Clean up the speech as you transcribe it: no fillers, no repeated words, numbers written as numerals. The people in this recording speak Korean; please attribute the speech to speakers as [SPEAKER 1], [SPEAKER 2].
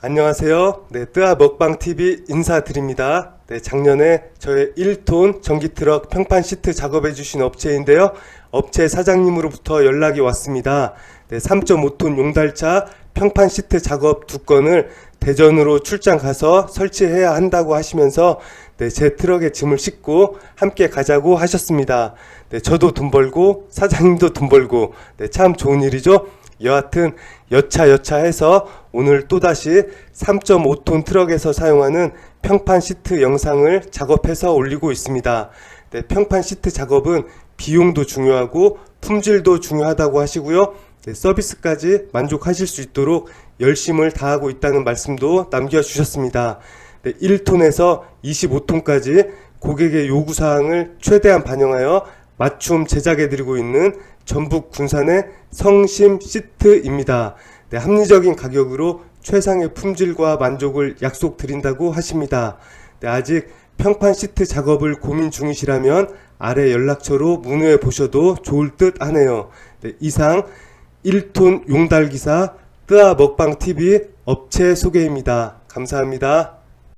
[SPEAKER 1] 안녕하세요. 네, 뜨아 먹방TV 인사드립니다. 네, 작년에 저의 1톤 전기트럭 평판 시트 작업해주신 업체인데요. 업체 사장님으로부터 연락이 왔습니다. 네, 3.5톤 용달차 평판 시트 작업 2건을 대전으로 출장 가서 설치해야 한다고 하시면서 네, 제 트럭에 짐을 싣고 함께 가자고 하셨습니다. 네, 저도 돈 벌고 사장님도 돈 벌고 네, 참 좋은 일이죠. 여하튼 여차해서 오늘 또다시 3.5톤 트럭에서 사용하는 평판 시트 영상을 작업해서 올리고 있습니다. 네, 평판 시트 작업은 비용도 중요하고 품질도 중요하다고 하시고요. 네, 서비스까지 만족하실 수 있도록 열심을 다하고 있다는 말씀도 남겨주셨습니다. 네, 1톤에서 25톤까지 고객의 요구사항을 최대한 반영하여 맞춤 제작해드리고 있는 전북 군산의 성심 시트입니다. 네, 합리적인 가격으로 최상의 품질과 만족을 약속드린다고 하십니다. 네, 아직 평판 시트 작업을 고민 중이시라면 아래 연락처로 문의해 보셔도 좋을 듯 하네요. 네, 이상 1톤 용달기사 뜨아 먹방TV 업체 소개입니다. 감사합니다.